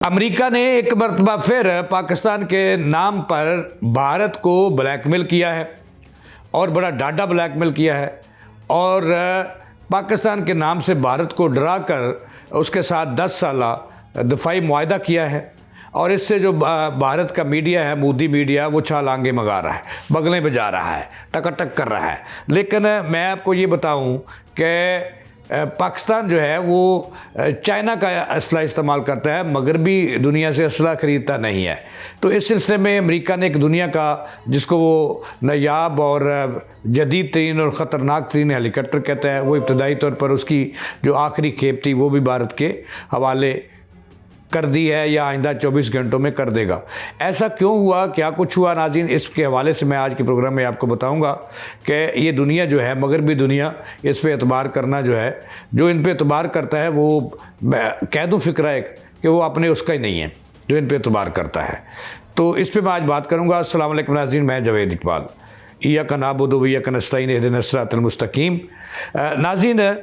America ने एक मरतबा फिर पाकिस्तान के नाम पर भारत को ब्लैकमेल किया है और बड़ा डांडा ब्लैकमेल किया है और पाकिस्तान के नाम से भारत को डरा कर उसके साथ 10 साला दफाई मुआहदा किया है। और इससे जो भारत का मीडिया है, मोदी मीडिया, वो छलांगे मगा रहा है, बगलें बजा रहा है, टकाटक कर रहा है। लेकिन मैं आपको ये बताऊं कि पाकिस्तान जो है वो चाइना का असला इस्तेमाल करता है, मगरबी दुनिया से असला ख़रीदता नहीं है। तो इस सिलसिले में अमेरिका ने एक दुनिया का जिसको वो नायाब और जदीद तरीन और ख़तरनाक तरीन हेलीकॉप्टर कहता है, वो इब्तदाई तौर पर उसकी जो आखिरी खेप थी वो भी भारत के हवाले कर दी है या आइंदा 24 घंटों में कर देगा। ऐसा क्यों हुआ, क्या कुछ हुआ नाज़रीन, इसके हवाले से मैं आज के प्रोग्राम में आपको बताऊंगा कि ये दुनिया जो है, मगरबी दुनिया, इस पे एतबार करना जो है, जो इन पे एतबार करता है वो कह दूँ फ़िक्रा एक कि वो अपने उसका ही नहीं है जो इन पे एतबार करता है। तो इस पर मैं आज बात करूँगा। अस्सलाम वालेकुम नाज़रीन, मैं जावेद इकबाल। इय्याका नअबुदु व इय्याका नस्तईन इहदिनस सिरातल मुस्तकीम। नाज़रीन,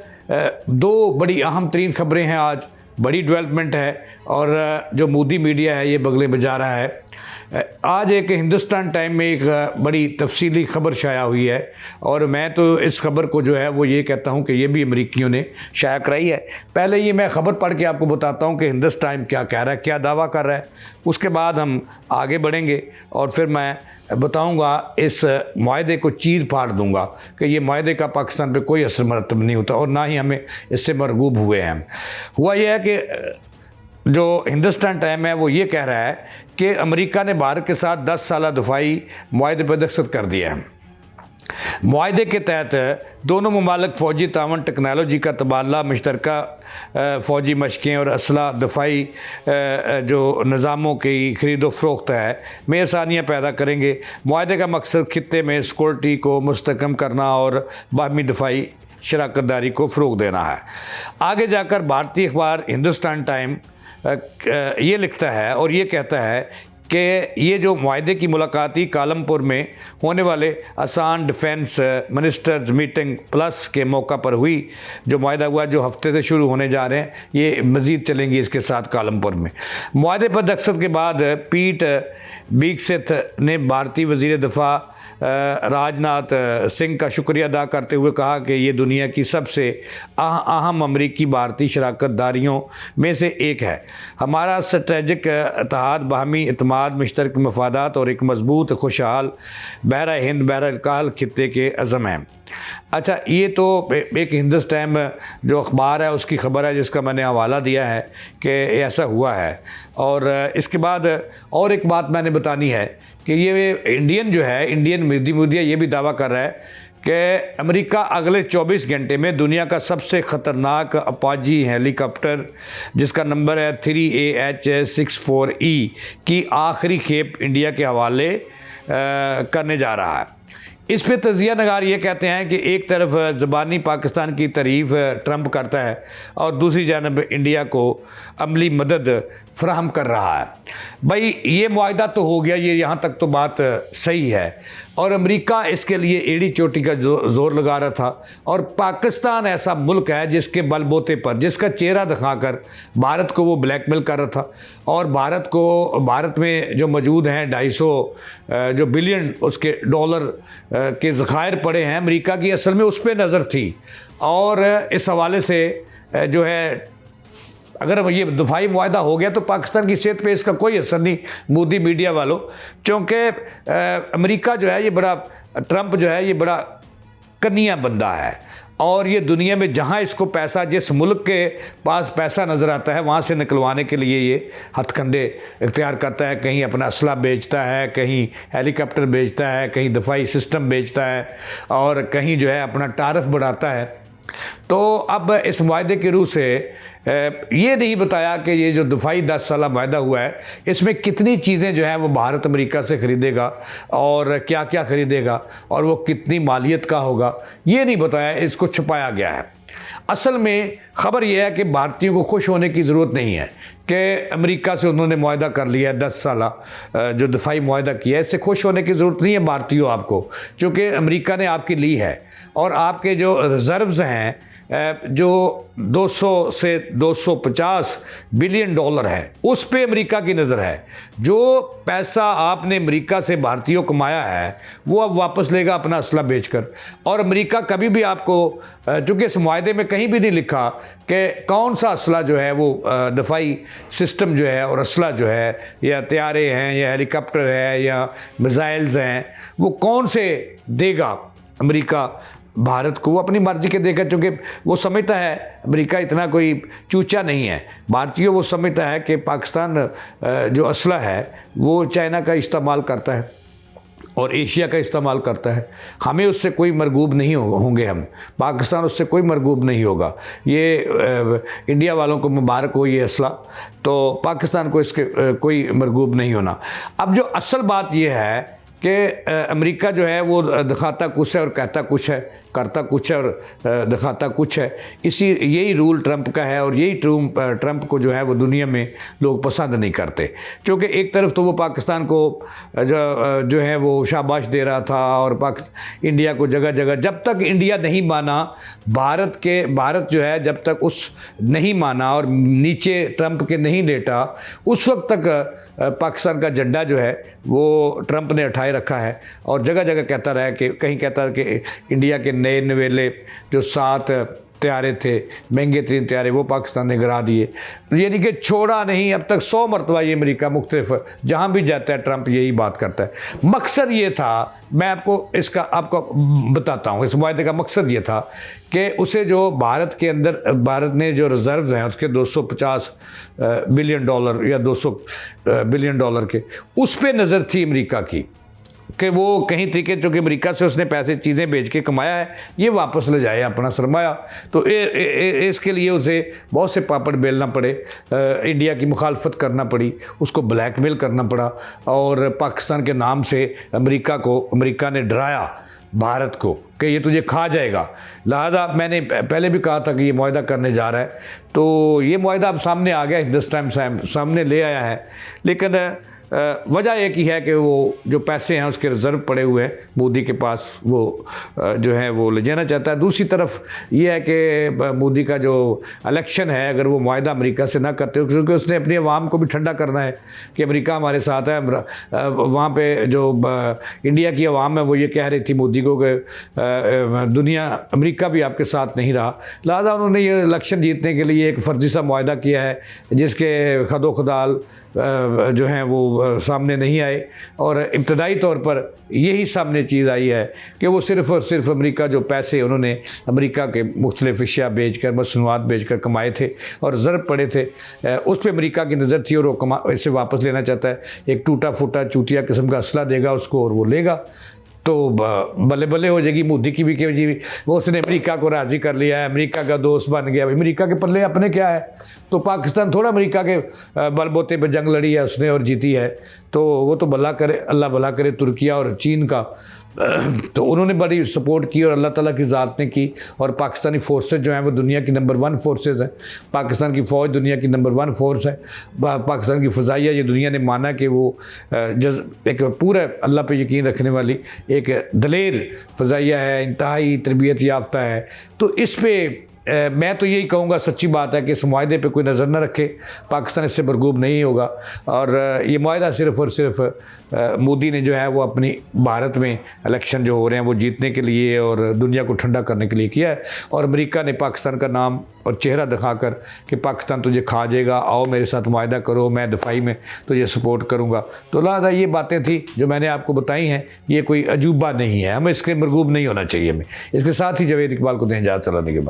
दो बड़ी अहम तरीन ख़बरें हैं आज, बड़ी डेवलपमेंट है और जो मोदी मीडिया है ये बगलें बजा रहा है। आज एक हिंदुस्तान टाइम में एक बड़ी तफसीली ख़बर शाया हुई है और मैं तो इस खबर को जो है वो ये कहता हूँ कि ये भी अमरीकियों ने शाया कराई है। पहले ये मैं ख़बर पढ़ के आपको बताता हूँ कि हिंदुस्तान टाइम क्या कह रहा है, क्या दावा कर रहा है, उसके बाद हम आगे बढ़ेंगे और फिर मैं बताऊंगा, इस मुआहदे को चीर फाड़ दूंगा कि ये मुआहदे का पाकिस्तान पे कोई असर मरतब नहीं होता और ना ही हमें इससे मरगूब हुए हैं। हुआ यह है कि जो हिंदुस्तान टाइम है वो ये कह रहा है कि अमेरिका ने भारत के साथ 10 साला दफाई मुआहदे पर दस्तखत कर दिया है। मुआहदे के तहत दोनों ममालिक फ़ौजी तावन, टेक्नोलॉजी का तबादला, मुश्तरका फ़ौजी मशक़ें और असला दफाई जो निज़ामों की खरीदो फरोख्त है में आसानियाँ पैदा करेंगे। मुआहदे का मकसद खित्ते में सिक्योरिटी को मुस्तहकम करना और बाहमी दफाई शराकत को फ़रोग़ देना है। आगे जाकर भारतीय अखबार हिंदुस्तान टाइम ये लिखता है और ये कहता है कि ये जो मुआहदे की मुलाकाती कालमपुर में होने वाले आसान डिफेंस मिनिस्टर्स मीटिंग प्लस के मौका पर हुई। जो मुआहदा हुआ जो हफ्ते से शुरू होने जा रहे हैं, ये मज़ीद चलेंगी इसके साथ कालमपुर में। मुआहदे पर दस्तखत के बाद पीट बीक्सेथ ने भारतीय वज़ीर दिफ़ा राजनाथ सिंह का शुक्रिया अदा करते हुए कहा कि ये दुनिया की सबसे अहम अमरीकी भारतीय शराकत दारियों में से एक है। हमारा स्ट्रेटजिक इत्तेहाद, बाहमी इत्मीनान, मुश्तरक मफादात और एक मजबूत खुशहाल बहरा हिंद बहरकाल खित्ते के अज़म है। अच्छा, ये तो एक हिंदुस्तान जो अखबार है उसकी ख़बर है जिसका मैंने हवाला दिया है कि ऐसा हुआ है। और इसके बाद और एक बात मैंने बतानी है कि ये इंडियन जो है, इंडियन मीडिया ये भी दावा कर रहा है कि अमेरिका अगले 24 घंटे में दुनिया का सबसे ख़तरनाक अपाची हेलीकॉप्टर जिसका नंबर है 3AH-64E की आखिरी खेप इंडिया के हवाले करने जा रहा है। इस पे तजिया नगार ये कहते हैं कि एक तरफ ज़बानी पाकिस्तान की तारीफ़ ट्रंप करता है और दूसरी जानब इंडिया को अमली मदद फ़राहम कर रहा है। भाई ये मुआहदा तो हो गया, ये यहाँ तक तो बात सही है और अमेरिका इसके लिए एड़ी चोटी का जोर लगा रहा था। और पाकिस्तान ऐसा मुल्क है जिसके बलबोते पर, जिसका चेहरा दिखाकर भारत को वो ब्लैकमेल कर रहा था और भारत में जो मौजूद हैं 250 जो बिलियन उसके डॉलर के ज़खायर पड़े हैं अमेरिका की, असल में उस पर नज़र थी। और इस हवाले से जो है अगर ये दफाई मुआहदा हो गया तो पाकिस्तान की सेहत पे इसका कोई असर नहीं, मोदी मीडिया वालों, क्योंकि अमेरिका जो है ये बड़ा, ट्रंप जो है ये बड़ा कन्निया बंदा है और ये दुनिया में जहाँ इसको पैसा, जिस मुल्क के पास पैसा नज़र आता है वहाँ से निकलवाने के लिए ये हथकंडे इख्तियार करता है। कहीं अपना असला बेचता है, कहीं हेलीकॉप्टर बेचता है, कहीं दफाई सिस्टम बेचता है और कहीं जो है अपना टारफ बढ़ाता है। तो अब इस मुआहदे की रूह से ये नहीं बताया कि ये जो दफाई 10 साला मुआहदा हुआ है इसमें कितनी चीज़ें जो हैं वो भारत अमेरिका से ख़रीदेगा और क्या क्या ख़रीदेगा और वो कितनी मालियत का होगा, ये नहीं बताया, इसको छुपाया गया है। असल में ख़बर यह है कि भारतीयों को खुश होने की ज़रूरत नहीं है कि अमेरिका से उन्होंने मुआहदा कर लिया है, 10 साला जो दफाई मुआहदा किया है, इससे खुश होने की ज़रूरत नहीं है भारतीयों आपको, चूँकि अमेरिका ने आपकी ली है और आपके जो रिज़र्व्स हैं जो 200 से 250 बिलियन डॉलर है उस पे अमेरिका की नज़र है। जो पैसा आपने अमेरिका से भारतीयों कमाया है वो अब वापस लेगा अपना असला बेचकर। और अमेरिका कभी भी आपको, चूँकि इस मुआहदे में कहीं भी नहीं लिखा कि कौन सा असला जो है वो दफाई सिस्टम जो है और असला जो है या तैयारे हैं या हेलीकॉप्टर है या मिसाइल्स हैं वो कौन से देगा अमेरिका भारत को, वो अपनी मर्जी के देगा। क्योंकि वो समझता है अमेरिका इतना कोई चूचा नहीं है, भारतीयों वो समझता है कि पाकिस्तान जो असला है वो चाइना का इस्तेमाल करता है और एशिया का इस्तेमाल करता है। हमें उससे कोई मरगूब नहीं होंगे, हम पाकिस्तान उससे कोई मरगूब नहीं होगा। ये इंडिया वालों को मुबारक हो ये असला, तो पाकिस्तान को इसके कोई मरगूब नहीं होना। अब जो असल बात यह है कि अमेरिका जो है वो दिखाता कुछ है और कहता कुछ है, करता कुछ है और दिखाता कुछ है। यही रूल ट्रंप का है और यही ट्रंप को जो है वो दुनिया में लोग पसंद नहीं करते। क्योंकि एक तरफ तो वो पाकिस्तान को जो है वो शाबाश दे रहा था और इंडिया को जगह जगह, जब तक इंडिया नहीं माना भारत जो है जब तक उस नहीं माना और नीचे ट्रंप के नहीं लेटा, उस वक्त तक पाकिस्तान का झंडा जो है वो ट्रंप ने उठाए रखा है और जगह जगह कहता रहा कि कहीं कहता है कि इंडिया के नए नवेले जो 7 तैयारे थे, महंगे तरीन तैयारे, वो पाकिस्तान ने गिरा दिए। यानी कि छोड़ा नहीं, अब तक 100 मरतबा ये अमेरिका मुख्तलिफ जहाँ भी जाता है ट्रंप यही बात करता है। मकसद ये था, मैं आपको बताता हूँ, इस मुआहदे का मकसद ये था कि उसे जो भारत के अंदर भारत ने जो रिजर्व हैं उसके 250 बिलियन डॉलर या 200 बिलियन डॉलर के, उस पर नज़र थी अमेरिका की कि वो कहीं तरीके जो कि अमेरिका से उसने पैसे चीज़ें बेच के कमाया है ये वापस ले जाए अपना सरमाया। तो इसके लिए उसे बहुत से पापड़ बेलना पड़े, इंडिया की मुखालफत करना पड़ी, उसको ब्लैकमेल करना पड़ा और पाकिस्तान के नाम से अमेरिका ने डराया भारत को कि ये तुझे खा जाएगा। लिहाजा मैंने पहले भी कहा था कि ये मुआहदा करने जा रहा है, तो ये मुआहदा अब सामने आ गया, दिस टाइम सामने ले आया है। लेकिन वजह एक ही है कि वो जो पैसे हैं उसके रिज़र्व पड़े हुए हैं मोदी के पास, वो जो है वो ले जाना चाहता है। दूसरी तरफ ये है कि मोदी का जो इलेक्शन है, अगर वो मुआहदा अमेरिका से ना करते हो, क्योंकि उसने अपनी आवाम को भी ठंडा करना है कि अमेरिका हमारे साथ है। वहाँ पे जो इंडिया की आवाम है वो ये कह रही थी मोदी को कि दुनिया अमेरिका भी आपके साथ नहीं रहा। लिहाजा उन्होंने ये इलेक्शन जीतने के लिए एक फर्जी सा मुआहदा किया है जिसके खदो खदाल जो हैं वो सामने नहीं आए और इब्तदाई तौर पर यही सामने चीज़ आई है कि वो सिर्फ़ और सिर्फ अमेरिका जो पैसे उन्होंने अमेरिका के मुख्तलिफ अशिया बेचकर, मसनूआत बेचकर कमाए थे और ज़रब पड़े थे, उस पर अमेरिका की नज़र थी और वो इसे वापस लेना चाहता है। एक टूटा फूटा चूतिया किस्म का असला देगा उसको और वो लेगा तो बल्ले बल्ले हो जाएगी मोदी की भी कि जी वो उसने अमेरिका को राज़ी कर लिया है, अमेरिका का दोस्त बन गया। अमेरिका के पल्ले अपने क्या है, तो पाकिस्तान थोड़ा अमेरिका के बलबोते पे जंग लड़ी है उसने और जीती है, तो वो तो भला करे, अल्लाह भला करे तुर्किया और चीन का। तो उन्होंने बड़ी सपोर्ट की और अल्लाह ताला की ज़ात ने की। और पाकिस्तानी फोर्सेस जो हैं वो दुनिया की नंबर 1 फोर्सेस हैं। पाकिस्तान की फ़ौज दुनिया की नंबर 1 फोर्स है। पाकिस्तान की फ़ज़ाइया ये दुनिया ने माना कि वो एक पूरा अल्लाह पे यकीन रखने वाली एक दलेर फ़ज़ाइया है, इंतहाई तरबियत याफ्ता है। तो इस पर मैं तो यही कहूँगा, सच्ची बात है कि इस मुआहदे पे कोई नज़र न रखे, पाकिस्तान इससे मरगूब नहीं होगा। और ये मुआहदा सिर्फ़ और सिर्फ मोदी ने जो है वो अपनी भारत में इलेक्शन जो हो रहे हैं वो जीतने के लिए और दुनिया को ठंडा करने के लिए किया है। और अमेरिका ने पाकिस्तान का नाम और चेहरा दिखाकर कि पाकिस्तान तुझे खा जाएगा, आओ मेरे साथ मुआहदा करो, मैं दफाई में तुझे सपोर्ट करूँगा। तो लिहाजा ये बातें थी जो मैंने आपको बताई हैं, ये कोई अजूबा नहीं है, हमें इसके मरगूब नहीं होना चाहिए। हमें इसके साथ ही जावेद इकबाल को दें इजाज़त चलाने के बाद।